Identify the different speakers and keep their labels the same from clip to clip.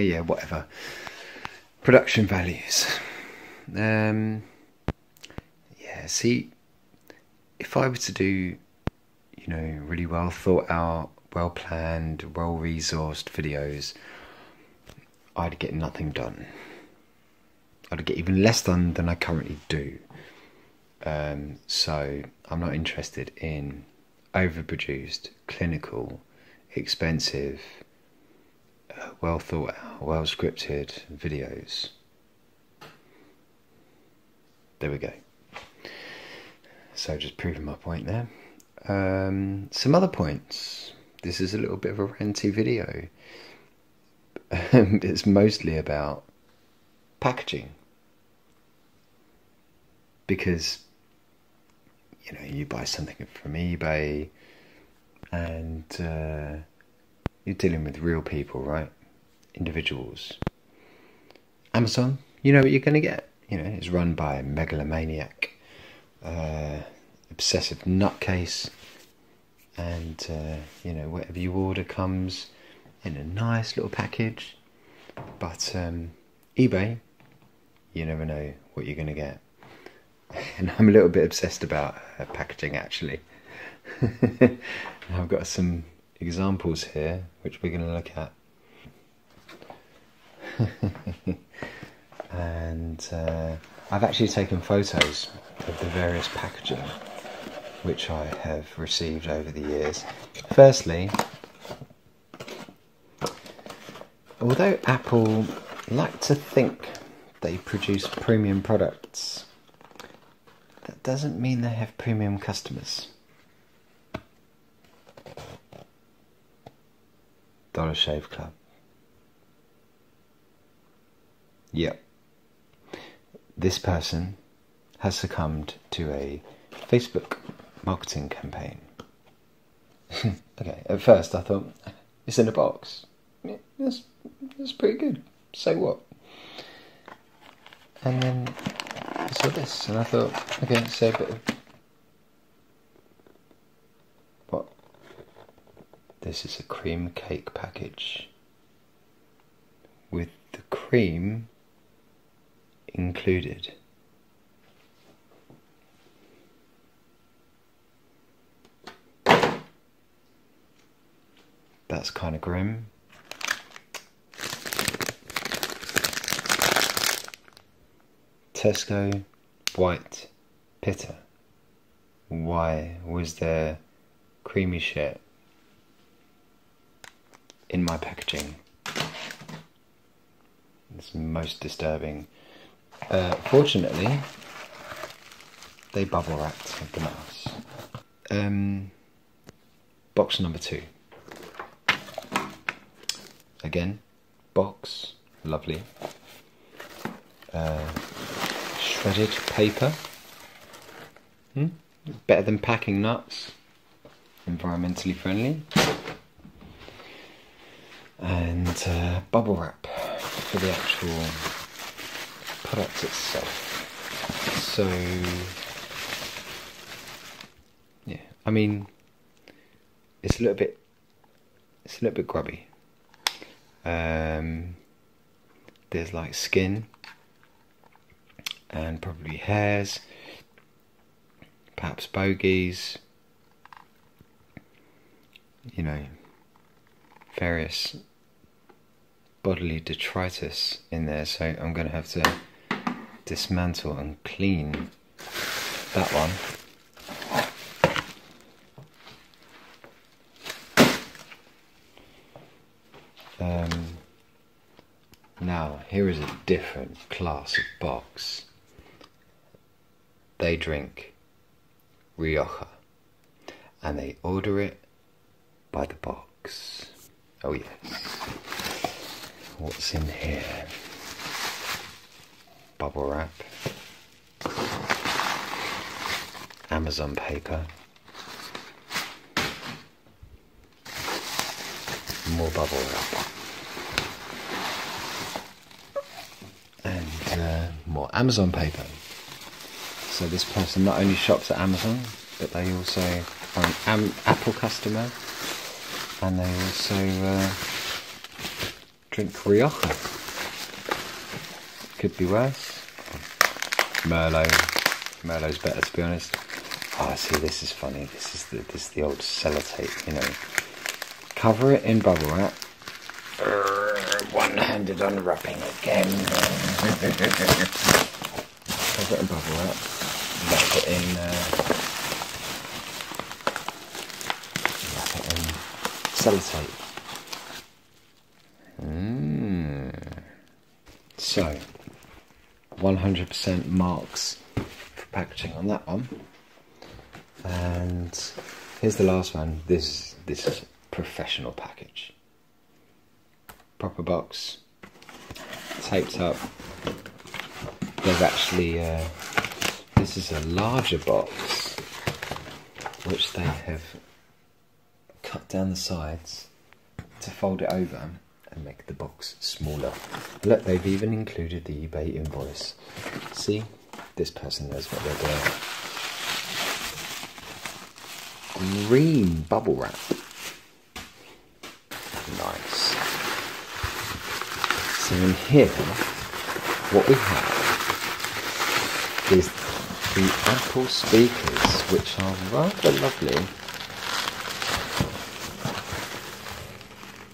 Speaker 1: yeah, whatever. Production values. Yeah, see, if I were to do, you know, really well thought out, well planned, well resourced videos, I'd get nothing done. I'd get even less done than I currently do. So I'm not interested in overproduced, clinical, expensive, well thought out, well scripted videos. There we go. So just proving my point there. Some other points. This is a little bit of a ranty video. It's mostly about packaging. Because, you know, you buy something from eBay and you're dealing with real people, right? Individuals. Amazon, you know what you're going to get. You know, it's run by a megalomaniac, obsessive nutcase, and you know, whatever you order comes in a nice little package. But eBay, you never know what you're going to get. And I'm a little bit obsessed about packaging, actually. I've got some examples here which we're going to look at. And I've actually taken photos of the various packaging which I have received over the years. Firstly, although Apple like to think they produce premium products, that doesn't mean they have premium customers. Dollar Shave Club. Yep. This person has succumbed to a Facebook marketing campaign. Okay, at first I thought, it's in a box. Yeah, that's pretty good. So what? And then I saw this and I thought, okay, so a bit of... What? This is a cream cake package with the cream included. That's kind of grim. Tesco white pitta. Why was there creamy shit in my packaging? It's most disturbing. Fortunately, they bubble wrapped the mouse. Box number 2. Again, box, lovely. Shredded paper. Better than packing nuts. Environmentally friendly. And bubble wrap for the actual product itself. So, yeah, I mean, it's a little bit grubby. There's like skin and probably hairs, perhaps bogies, you know, various bodily detritus in there, so I'm going to have to dismantle and clean that one. Now, here is a different class of box. They drink Rioja and they order it by the box. Oh yes. What's in here? Bubble wrap, Amazon paper, more bubble wrap, and more Amazon paper. So this person not only shops at Amazon, but they also are an Apple customer, and they also Drink Rioja. Could be worse. Merlot. Merlot's better, to be honest. Oh, see, this is funny. This is the old sellotape, you know. Cover it in bubble wrap. One-handed unwrapping again. Cover it in bubble wrap. Wrap it in sellotape. So, 100% marks for packaging on that one. And here's the last one. This is a professional package. Proper box, taped up. There's actually this is a larger box which they have cut down the sides to fold it over and make the box smaller. Look, they've even included the eBay invoice. See, this person knows what they're doing. Green bubble wrap. Nice. So in here, what we have is the Apple speakers, which are rather lovely.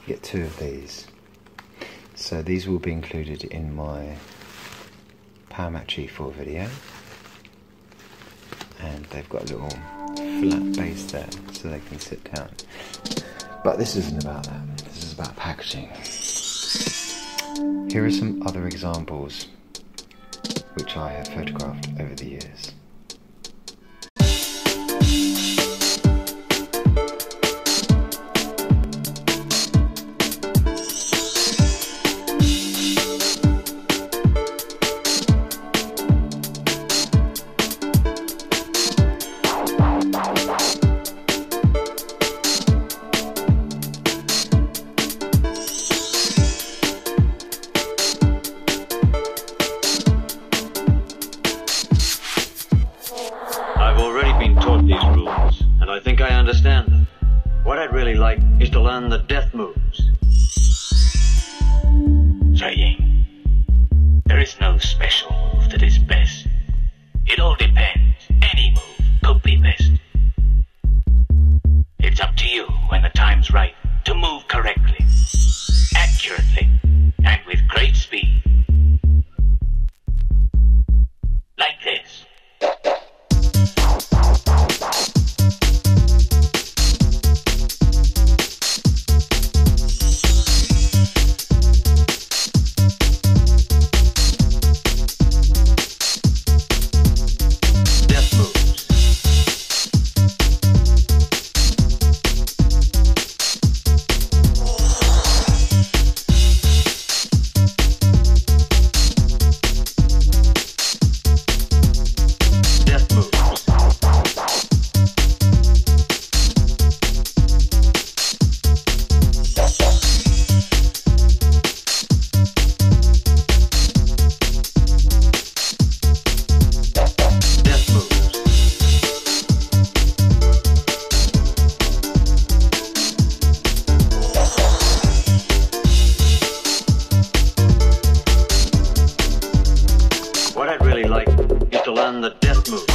Speaker 1: Get 2 of these. So these will be included in my PowerMac G4 video. And they've got a little flat base there so they can sit down. But this isn't about that. This is about packaging. Here are some other examples which I have photographed over the years.
Speaker 2: These rules, and I think I understand them. What I'd really like is to learn the death moves. Saying, there is no special move that is best. It all depends. Any move could be best. It's up to you when the time's right to move correctly, accurately, and with great speed. Like this. The death moves.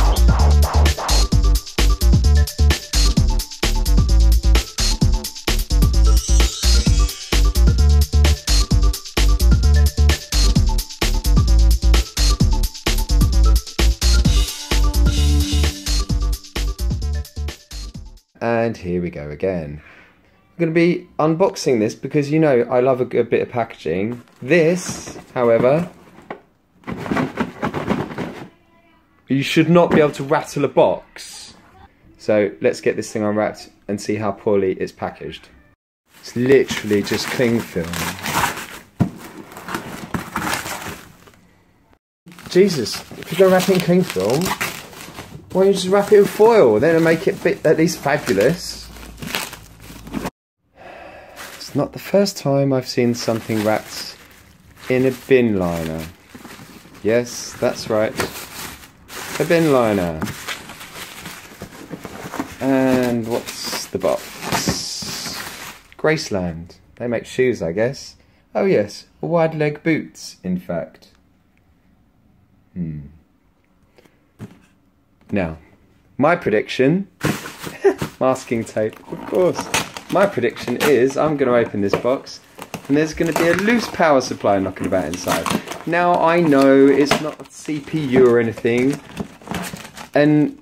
Speaker 1: And here we go again. I'm going to be unboxing this because you know I love a good bit of packaging. This, however, you should not be able to rattle a box. So let's get this thing unwrapped and see how poorly it's packaged. It's literally just cling film. Jesus, if you're going to wrap it in cling film, why don't you just wrap it in foil? Then it'll make it at least fabulous. It's not the first time I've seen something wrapped in a bin liner. Yes, that's right. A bin liner. And what's the box? Graceland. They make shoes, I guess. Oh yes, wide leg boots, in fact. Now, my prediction, masking tape, of course. My prediction is I'm going to open this box and there's going to be a loose power supply knocking about inside. Now I know it's not a CPU or anything, and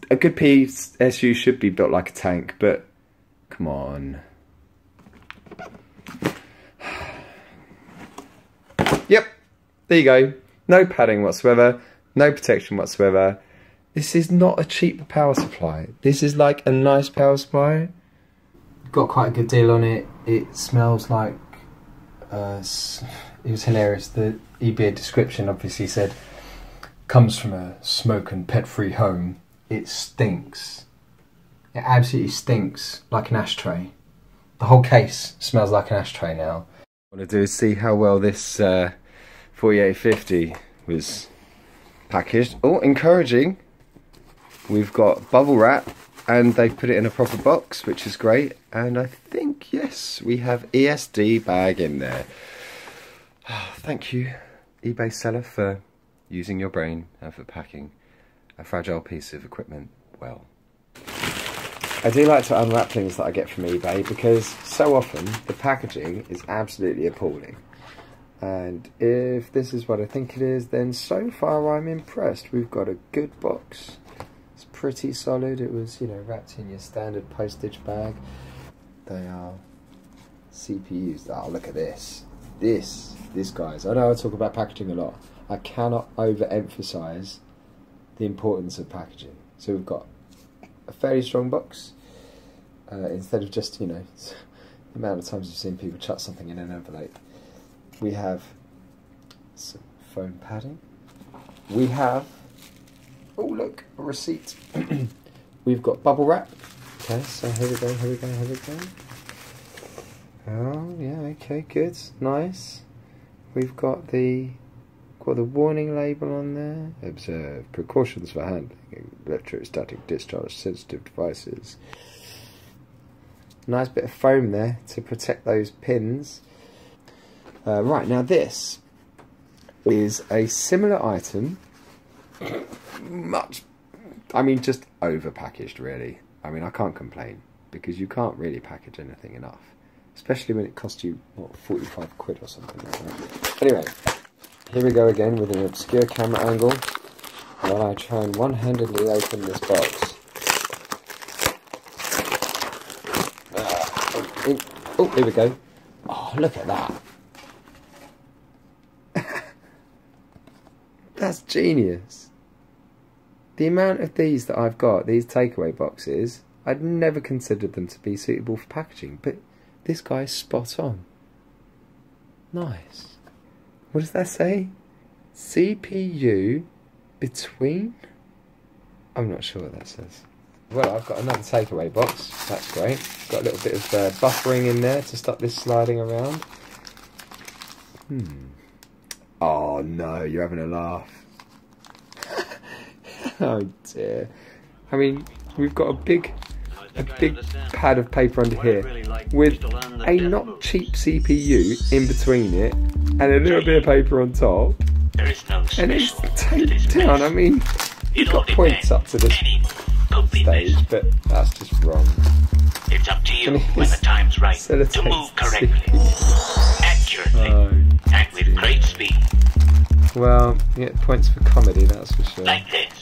Speaker 1: a good PSU should be built like a tank, but come on. Yep, there you go. No padding whatsoever, no protection whatsoever. This is not a cheap power supply. This is like a nice power supply. Got quite a good deal on it. It smells like... it was hilarious. The eBay description obviously said, comes from a smoke and pet-free home. It stinks. It absolutely stinks like an ashtray. The whole case smells like an ashtray now. What I want to do is see how well this 4850 was packaged. Oh, encouraging. We've got bubble wrap and they've put it in a proper box, which is great. And I think, yes, we have ESD bag in there. Thank you, eBay seller, for using your brain and for packing a fragile piece of equipment well. I do like to unwrap things that I get from eBay because so often the packaging is absolutely appalling. And if this is what I think it is, then so far I'm impressed. We've got a good box. It's pretty solid. It was, you know, wrapped in your standard postage bag. They are CPUs. Oh, look at this. This, guys. I know I talk about packaging a lot. I cannot overemphasize the importance of packaging. So we've got a fairly strong box. Instead of just, you know, the amount of times you've seen people chuck something in an envelope. We have some foam padding. We have, oh look, a receipt. We've got bubble wrap. Okay, so here we go, here we go, here we go. Oh yeah, okay, good, nice. We've got the warning label on there. Observe precautions for handling electrostatic discharge sensitive devices. Nice bit of foam there to protect those pins. Right, now this is a similar item, just over-packaged really. I mean, I can't complain, because you can't really package anything enough. Especially when it costs you, what, 45 quid or something like that. Anyway, here we go again with an obscure camera angle, while I try and one-handedly open this box. Oh, here we go. Oh, look at that. That's genius. The amount of these that I've got, these takeaway boxes, I'd never considered them to be suitable for packaging, but this guy's spot on. Nice. What does that say? CPU between? I'm not sure what that says. Well, I've got another takeaway box. That's great. Got a little bit of buffering in there to stop this sliding around. Oh no, you're having a laugh. Oh dear. I mean, we've got a big pad of paper under here with a not cheap CPU in between it and a little bit of paper on top. And it's taped down. I mean, you've got points up to this stage, but that's just wrong.
Speaker 2: It's up to you when the time's right to move correctly, accurately, and with great speed.
Speaker 1: Well, you get points for comedy, that's for sure.
Speaker 2: Like this.